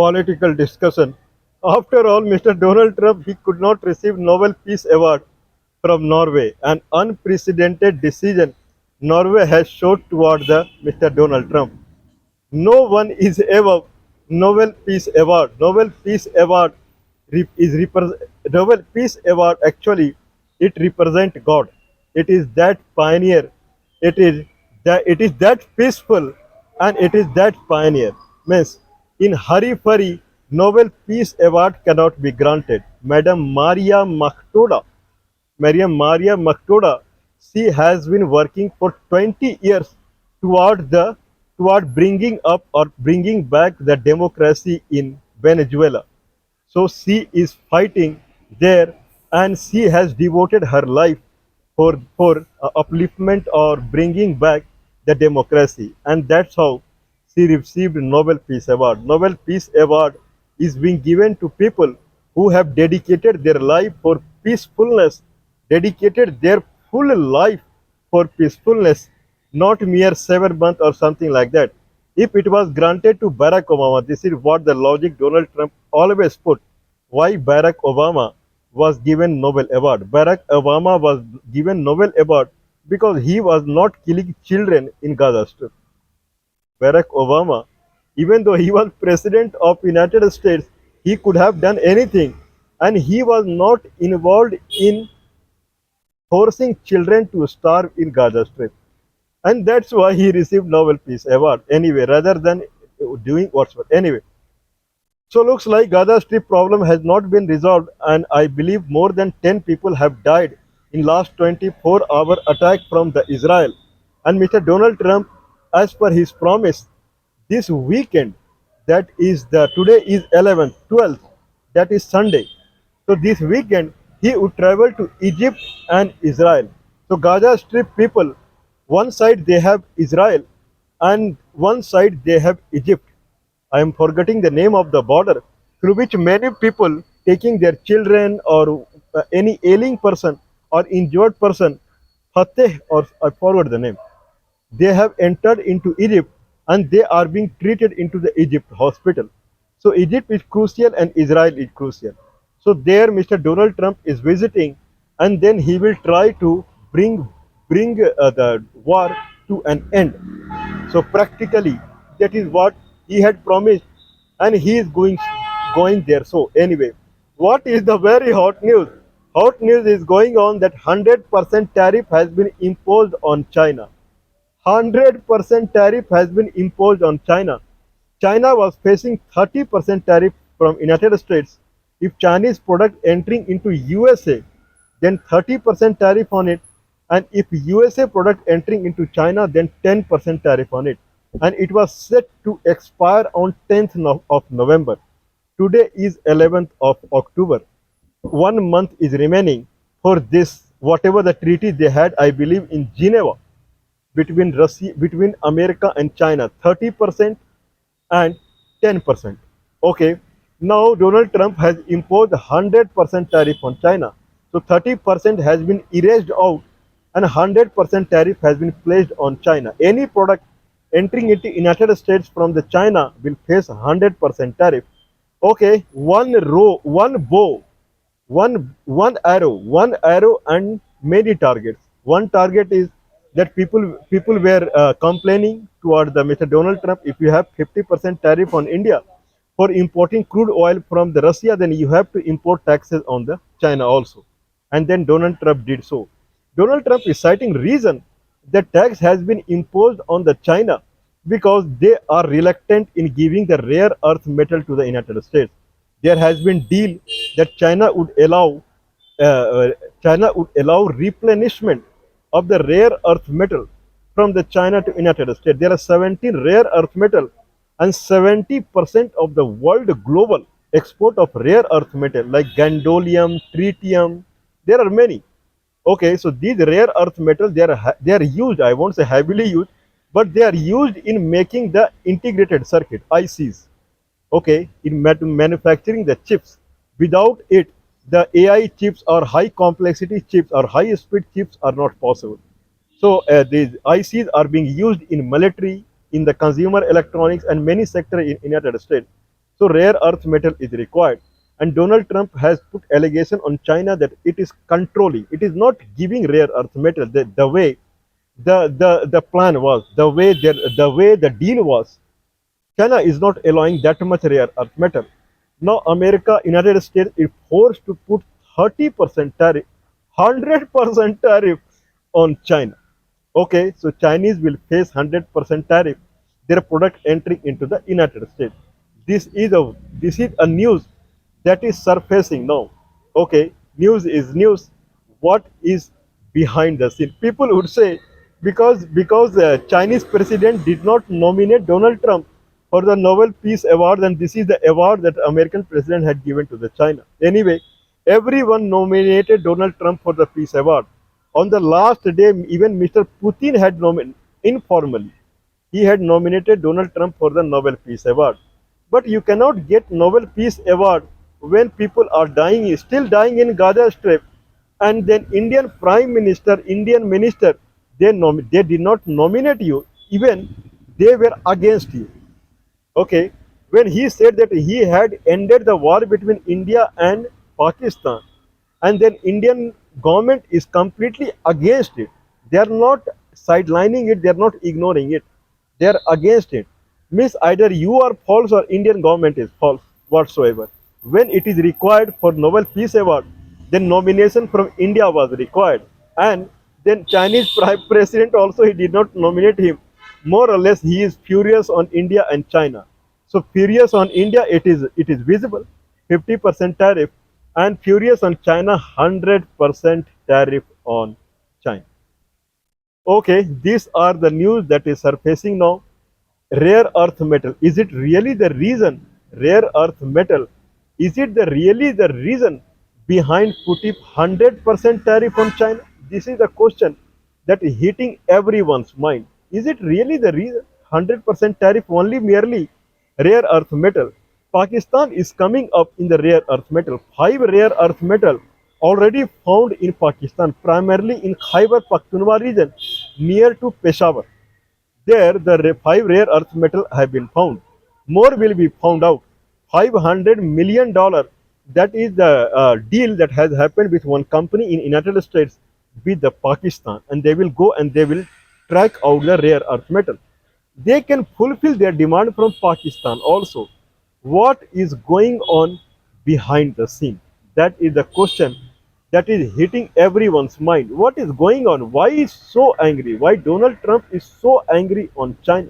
political discussion. After all, Mr. Donald Trump, he could not receive Nobel Peace Award from Norway, an unprecedented decision Norway has showed toward the Mr. Donald Trump. No one is above Nobel Peace Award. Nobel Peace Award actually it represents God. It is that pioneer. It is that peaceful, and it is that pioneer. Means in hurry furry, Nobel Peace Award cannot be granted. Maria Maktoda, she has been working for 20 years toward bringing up or bringing back the democracy in Venezuela. So she is fighting there, and she has devoted her life for upliftment or bringing back the democracy, and that's how she received Nobel Peace Award. Nobel Peace Award is being given to people who have dedicated their life for peacefulness, dedicated their full life for peacefulness, not mere 7 months or something like that. If it was granted to Barack Obama, this is what the logic Donald Trump always put. Why Barack Obama was given Nobel Award? Barack Obama was given Nobel Award because he was not killing children in Gaza Strip. Barack Obama, even though he was president of United States, he could have done anything, and he was not involved in forcing children to starve in Gaza Strip, and that's why he received Nobel Peace Award anyway, rather than doing whatsoever. Anyway, so looks like Gaza Strip problem has not been resolved, and I believe more than 10 people have died in last 24-hour attack from the Israel. And Mr. Donald Trump, as per his promise, this weekend, that is the today is 11th, 12th, that is Sunday. So this weekend he would travel to Egypt and Israel. So Gaza Strip people, one side they have Israel, and one side they have Egypt. I am forgetting the name of the border through which many people taking their children or any ailing person or injured person, Fateh, or I forgot the name, they have entered into Egypt, and they are being treated into the Egypt hospital. So Egypt is crucial and Israel is crucial. So there Mr. Donald Trump is visiting, and then he will try to bring the war to an end. So practically, that is what he had promised, and he is going there. So anyway, what is the very hot news? Hot news is going on that 100% tariff has been imposed on China. 100% tariff has been imposed on China. China was facing 30% tariff from United States. If Chinese product entering into USA, then 30% tariff on it, and if USA product entering into China, then 10% tariff on it. And it was set to expire on 10th of November. Today is 11th of October. 1 month is remaining for this, whatever the treaty they had, I believe, in Geneva between Russia, between America and China, 30% and 10%. Okay, now Donald Trump has imposed 100% tariff on China. So 30% has been erased out, and 100% tariff has been placed on China. Any product entering into United States from the China will face 100% tariff. Okay, one row, one bow, one arrow, and many targets. One target is that people were complaining toward the Mr. Donald Trump. If you have 50% tariff on India for importing crude oil from the Russia, then you have to import taxes on the China also. And then Donald Trump did so. Donald Trump is citing reason that tax has been imposed on the China because they are reluctant in giving the rare earth metal to the United States. There has been deal that uh, uh, China would allow replenishment of the rare earth metal from the China to United States. There are 17 rare earth metal, and 70% of the world global export of rare earth metal like gadolinium, tritium. There are many. Okay, so these rare earth metals, they are used. I won't say heavily used, but they are used in making the integrated circuit (ICs). Okay, in manufacturing the chips. Without it, the AI chips or high complexity chips or high speed chips are not possible. So these ICs are being used in military, in the consumer electronics, and many sectors in United States. So rare earth metal is required. And Donald Trump has put allegation on China that it is controlling. It is not giving rare earth metal the way the plan was, the way the deal was. China is not allowing that much rare earth metal. Now America, United States is forced to put 30% tariff, 100% tariff on China. Okay, so Chinese will face 100% tariff their product entering into the United States. This is a news that is surfacing now. Okay, news is news. What is behind the scene? People would say because Chinese president did not nominate Donald Trump for the Nobel Peace Award, and this is the award that American president had given to the China. Anyway, everyone nominated Donald Trump for the Peace Award. On the last day, even Mr. Putin had nominated informally. He had nominated Donald Trump for the Nobel Peace Award. But you cannot get Nobel Peace Award when people are dying, still dying in Gaza Strip, and then Indian Prime Minister, Indian Minister, they did not nominate you. Even they were against you. Okay, when he said that he had ended the war between India and Pakistan, and then Indian government is completely against it. They are not sidelining it, they are not ignoring it, they are against it. Means either you are false or Indian government is false whatsoever. When it is required for Nobel Peace Award, then nomination from India was required, and then Chinese prime president also, he did not nominate him. More or less he is furious on India and China. So furious on India, it is visible, 50% tariff, and furious on China, 100% tariff on China. Okay, these are the news that is surfacing now. Rare earth metal, is it really the reason? Rare earth metal, is it really the reason behind putting 100% tariff on China? This is the question that is hitting everyone's mind. Is it really the reason? 100% tariff only merely rare earth metal. Pakistan is coming up in the rare earth metal. 5 rare earth metal already found in Pakistan, primarily in Khyber Pakhtunkhwa region near to Peshawar. There, the 5 rare earth metal have been found. More will be found out. $500 million. That is the deal that has happened with one company in United States with the Pakistan, and they will go and they will track out the rare earth metal. They can fulfill their demand from Pakistan also. What is going on behind the scene? That is the question that is hitting everyone's mind. What is going on? Why is so angry? Why Donald Trump is so angry on China?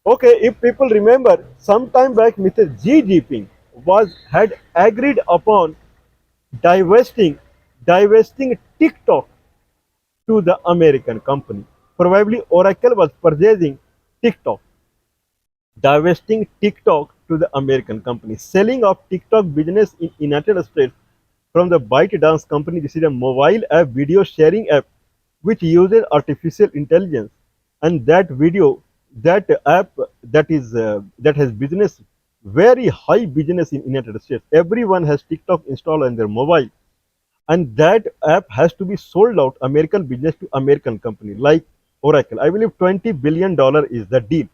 Okay, if people remember, some time back, Mr. Xi Jinping had agreed upon divesting divesting TikTok to the American company. Probably Oracle was purchasing TikTok, divesting TikTok to the American company, selling of TikTok business in United States from the ByteDance company. This is a mobile app, video sharing app, which uses artificial intelligence, and that video, that app, that has business, very high business in United States. Everyone has TikTok installed on their mobile, and that app has to be sold out American business to American company like Oracle. I believe $20 billion is the deal.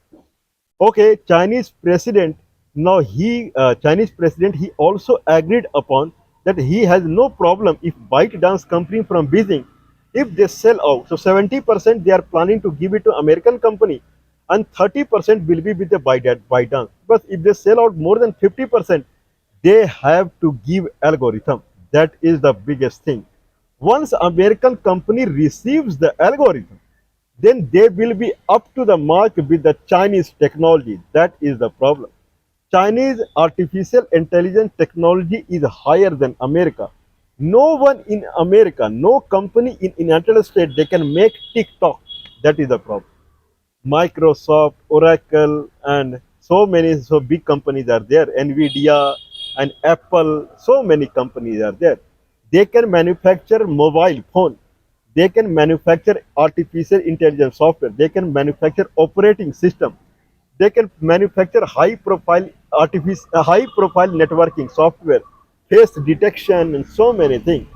Okay, Chinese president, he also agreed upon that he has no problem if ByteDance company from Beijing, if they sell out. So 70% they are planning to give it to American company, and 30% will be with the ByteDance. But if they sell out more than 50%, they have to give algorithm. That is the biggest thing. Once American company receives the algorithm, then they will be up to the mark with the Chinese technology. That is the problem. Chinese artificial intelligence technology is higher than America. No one in America, no company in United States, they can make TikTok. That is the problem. Microsoft, Oracle, and so big companies are there. Nvidia and Apple, so many companies are there. They can manufacture mobile phone. They can manufacture artificial intelligence software. They can manufacture operating system. They can manufacture high profile networking software, face detection, and so many things.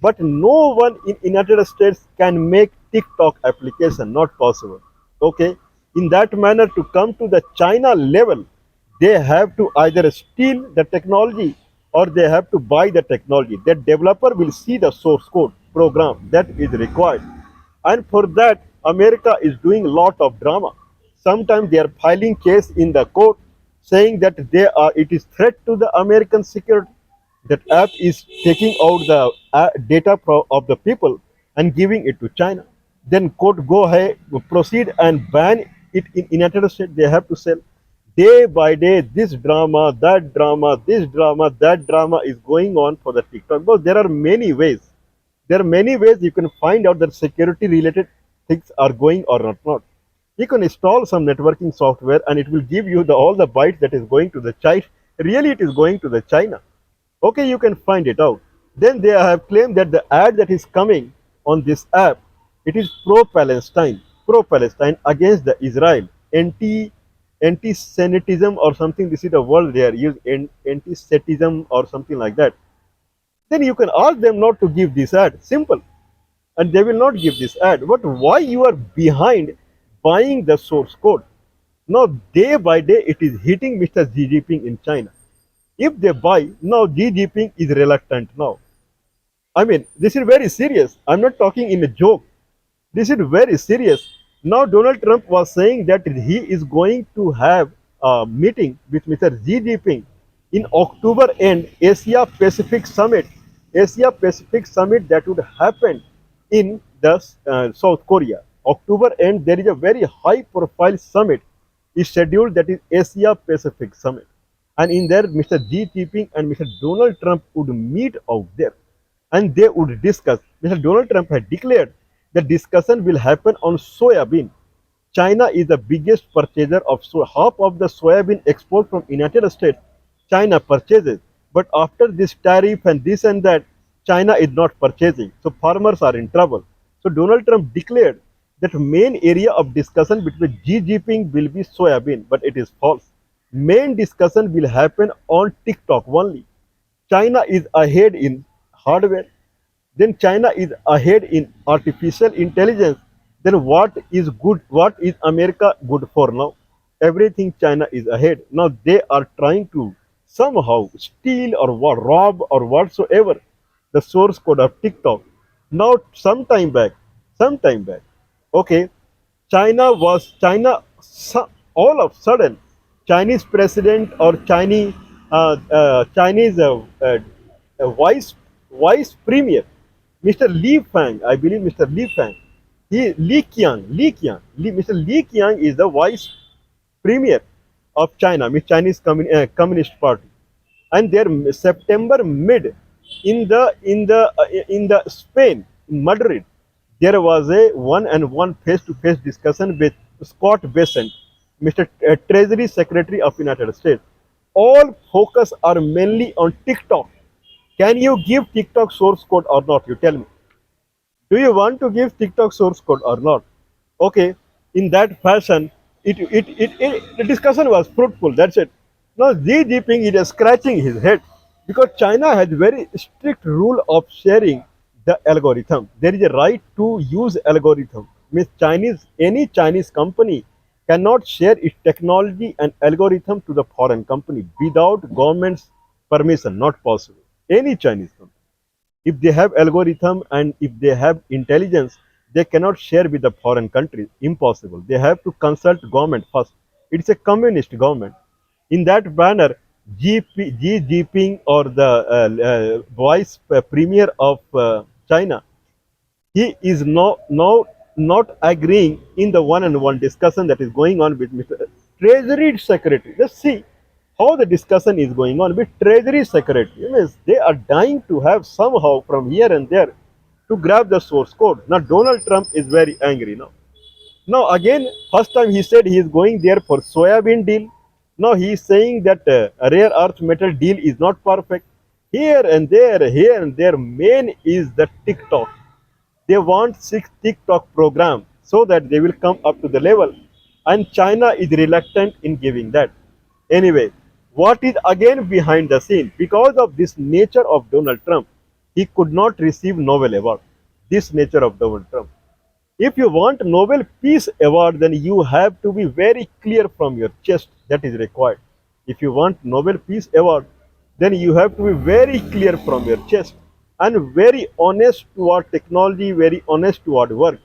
But no one in United States can make TikTok application. Not possible. Okay. In that manner, to come to the China level, they have to either steal the technology or they have to buy the technology. The developer will see the source code program that is required. And for that, America is doing a lot of drama. Sometimes they are filing case in the court saying that it is threat to the American security. That app is taking out the data of the people and giving it to China. Then court go ahead, proceed and ban it in United States. They have to sell. Day by day, this drama, that drama, this drama, that drama is going on for the TikTok. Because there are many ways. There are many ways you can find out that security related things are going or not. You can install some networking software and it will give you all the bytes that is going to the China. Really, it is going to the China. Okay, you can find it out. Then they have claimed that the ad that is coming on this app, it is pro-Palestine against the Israel, anti-Semitism or something. This is the word they are using, anti-Semitism or something like that. Then you can ask them not to give this ad. Simple, and they will not give this ad. But why you are behind buying the source code? Now, day by day, it is hitting Mr. Xi Jinping in China. If they buy, now Xi Jinping is reluctant now. I mean, this is very serious. I'm not talking in a joke. This is very serious. Now, Donald Trump was saying that he is going to have a meeting with Mr. Xi Jinping in October end Asia Pacific Summit. Asia Pacific Summit that would happen in the South Korea. October end, there is a very high profile summit is scheduled, that is Asia Pacific Summit. And in there, Mr. Xi Jinping and Mr. Donald Trump would meet out there and they would discuss. Mr. Donald Trump had declared the discussion will happen on soybean. China is the biggest purchaser of half of the soybean export from United States. China purchases, but after this tariff and this and that, China is not purchasing. So farmers are in trouble. So Donald Trump declared that main area of discussion between Xi Jinping will be soybean, but it is false. Main discussion will happen on TikTok only. China is ahead in hardware, then China is ahead in artificial intelligence. Then what is good? What is America good for now? Everything China is ahead. Now they are trying to somehow steal or rob or whatsoever the source code of TikTok. Now sometime back, okay, all of sudden Chinese president or Chinese vice premier, Mr. Li Fang, I believe Mr. Li Fang, Mr. Li Qiang is the vice premier of China, means Chinese Communist Party, and their September mid in the Spain, in Madrid, there was a one-on-one face-to-face discussion with Scott Bessent, Mr. Treasury Secretary of United States. All focus are mainly on TikTok. Can you give TikTok source code or not? You tell me. Do you want to give TikTok source code or not? Okay, in that fashion, the discussion was fruitful. That's it. Now Xi Jinping is scratching his head because China has very strict rule of sharing the algorithm. There is a right to use algorithm. Means any Chinese company cannot share its technology and algorithm to the foreign company without government's permission. Not possible. Any Chinese company, if they have algorithm and if they have intelligence, they cannot share with the foreign countries. Impossible. They have to consult government first. It's a communist government. In that banner, Xi Jinping or the vice premier of China, he is now not agreeing in the one-on-one discussion that is going on with Mr. Treasury Secretary. Let's see how the discussion is going on with Treasury Secretary. Means they are dying to have somehow from here and there to grab the source code. Now Donald Trump is very angry now. Now again, first time he said he is going there for soybean deal. Now he is saying that rare earth metal deal is not perfect. Here and there, main is the TikTok. They want 6 TikTok program so that they will come up to the level. And China is reluctant in giving that. Anyway, what is again behind the scene? Because of this nature of Donald Trump, he could not receive Nobel Award. This nature of Donald Trump. If you want Nobel Peace Award, then you have to be very clear from your chest. That is required. If you want Nobel Peace Award, then you have to be very clear from your chest and very honest toward technology, very honest toward work.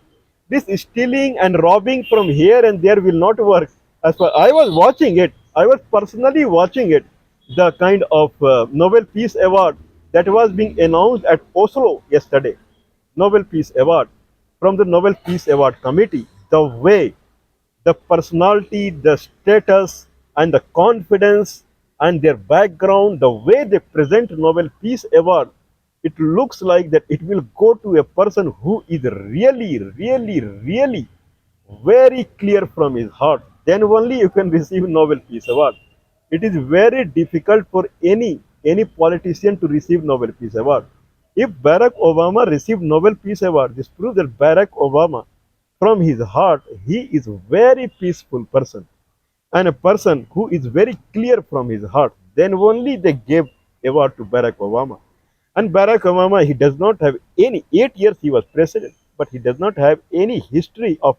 This stealing and robbing from here and there will not work. As far I was watching it, I was personally watching it, the kind of Nobel Peace Award that was being announced at Oslo yesterday. Nobel Peace Award from the Nobel Peace Award Committee. The way, the personality, the status, and the confidence and their background, the way they present Nobel Peace Award, it looks like that it will go to a person who is really, really, really very clear from his heart. Then only you can receive Nobel Peace Award. It is very difficult for any politician to receive Nobel Peace Award. If Barack Obama received Nobel Peace Award, this proves that Barack Obama, from his heart, he is a very peaceful person and a person who is very clear from his heart. Then only they gave award to Barack Obama. And Barack Obama, he does not have any 8 years he was president, but he does not have any history of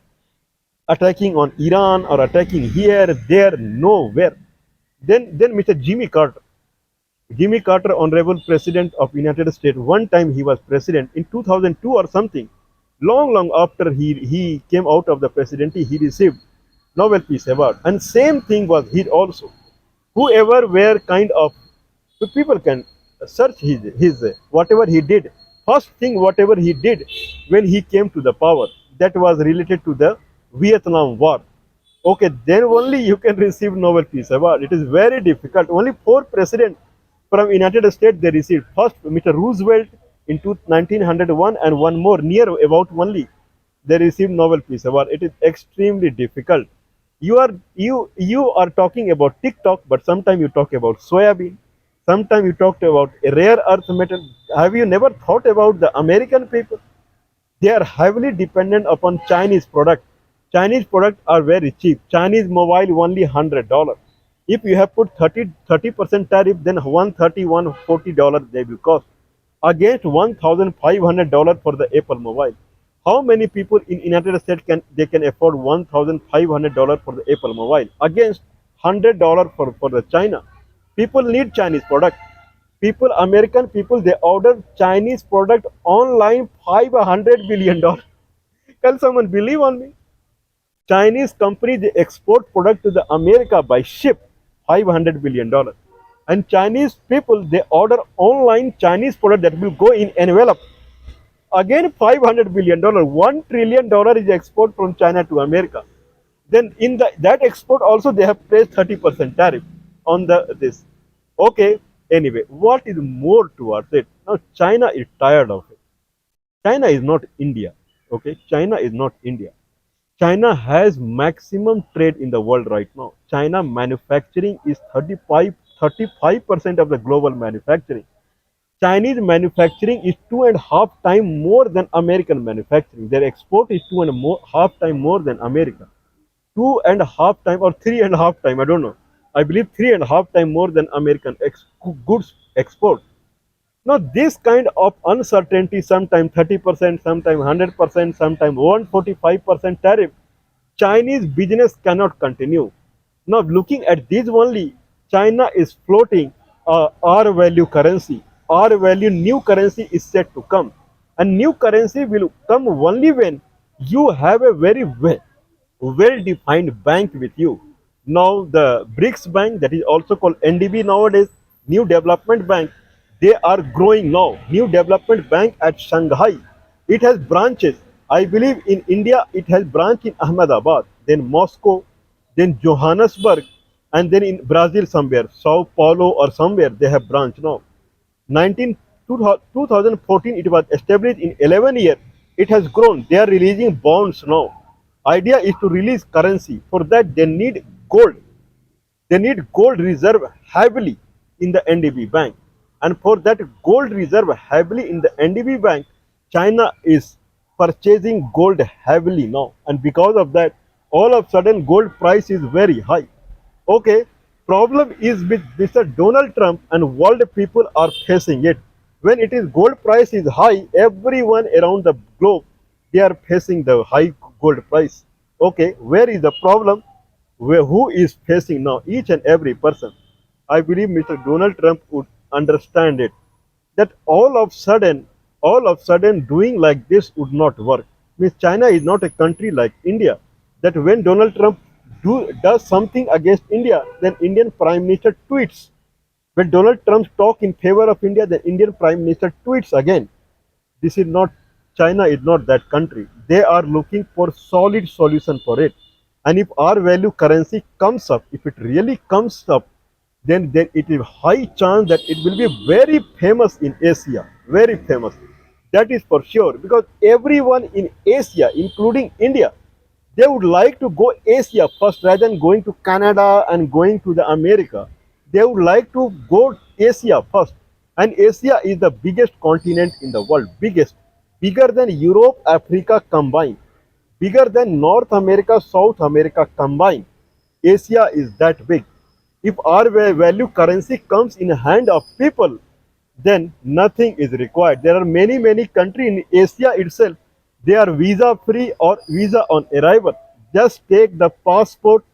attacking on Iran or attacking here, there, nowhere. Then Mr. Jimmy Carter, honorable president of United States, one time he was president in 2002 or something. Long after he came out of the presidency, he received Nobel Peace Award. And same thing was he also. Whoever were kind of, so people can search his whatever he did. First thing, whatever he did when he came to the power, that was related to the Vietnam War. Okay, then only you can receive Nobel Peace Award. It is very difficult. Only four presidents from United States they received. First, Mr. Roosevelt in 1901, and one more near about only they received Nobel Peace Award. It is extremely difficult. You are talking about TikTok, but sometimes you talk about soybean. Sometimes you talked about a rare earth metal. Have you never thought about the American people? They are heavily dependent upon Chinese product. Chinese products are very cheap. Chinese mobile only $100. If you have put 30% tariff, then 130 $140 they will cost against $1,500 for the Apple mobile. How many people in United States can afford $1,500 for the Apple mobile against $100 for the China? People need Chinese product. People, American people, they order Chinese product online $500 billion. Can someone believe on me? Chinese company they export product to the America by ship $500 billion, and Chinese people they order online Chinese product that will go in envelope. Again $500 billion, $1 trillion is export from China to America. Then in that export also they have placed 30% tariff on the this. Okay. Anyway, what is more towards it? Now China is tired of it. China is not India. Okay, China is not India. China has maximum trade in the world right now. China manufacturing is 35% of the global manufacturing. Chinese manufacturing is 2.5 times more than American manufacturing. Their export is 2.5 times more than America. 2.5 times or 3.5 times, I don't know. I believe 3.5 times more than American goods export. Now, this kind of uncertainty, sometimes 30%, sometimes 100%, sometimes 145% tariff, Chinese business cannot continue. Now, looking at this only, China is floating R value currency. R value new currency is set to come. And new currency will come only when you have a very well defined bank with you. Now, the BRICS bank, that is also called NDB nowadays, New Development Bank, they are growing now. New Development Bank at Shanghai. It has branches. I believe in India, it has branch in Ahmedabad, then Moscow, then Johannesburg, and then in Brazil somewhere, Sao Paulo or somewhere, they have branch now. 19, 2014, it was established in 11 years. It has grown. They are releasing bonds now. Idea is to release currency. For that, they need gold. They need gold reserve heavily in the NDB bank. And for that gold reserve heavily in the NDB bank, China is purchasing gold heavily now. And because of that, all of a sudden gold price is very high. Okay, problem is with Mr. Donald Trump and world people are facing it. When it is gold price is high, everyone around the globe, they are facing the high gold price. Okay, where is the problem? Who is facing now? Each and every person. I believe Mr. Donald Trump would understand it. That all of sudden doing like this would not work. Means China is not a country like India. That when Donald Trump does something against India, then Indian Prime Minister tweets. When Donald Trump talk in favor of India, the Indian Prime Minister tweets again. This is not China is not that country. They are looking for solid solution for it. And if our value currency comes up, if it really comes up, then it is high chance that it will be very famous in Asia. Very famous. That is for sure. Because everyone in Asia, including India, they would like to go Asia first rather than going to Canada and going to the America. They would like to go Asia first. And Asia is the biggest continent in the world, biggest, bigger than Europe, Africa combined, bigger than North America, South America combined. Asia is that big. If our value currency comes in hand of people, then nothing is required. There are many countries in Asia itself. They are visa free or visa on arrival. Just take the passport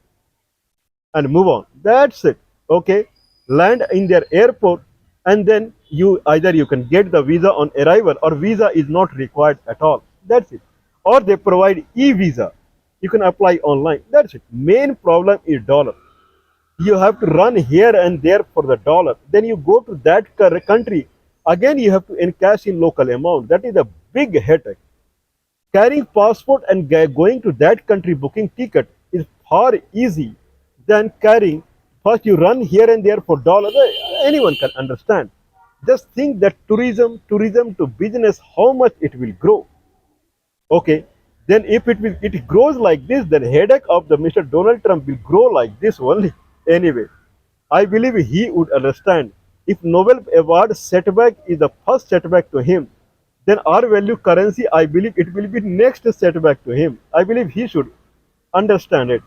and move on. That's it. Okay. Land in their airport, and then you can get the visa on arrival, or visa is not required at all. That's it. Or they provide e-visa. You can apply online. That's it. Main problem is dollar. You have to run here and there for the dollar. Then you go to that country. Again, you have to encash in local amount. That is a big headache. Carrying passport and going to that country booking ticket is far easy than carrying. First, you run here and there for dollar. Anyone can understand. Just think that tourism to business, how much it will grow. Okay, then if it grows like this, then headache of the Mr. Donald Trump will grow like this only. Anyway, I believe he would understand. If Nobel Award setback is the first setback to him, then our value currency, I believe it will be next setback to him. I believe he should understand it.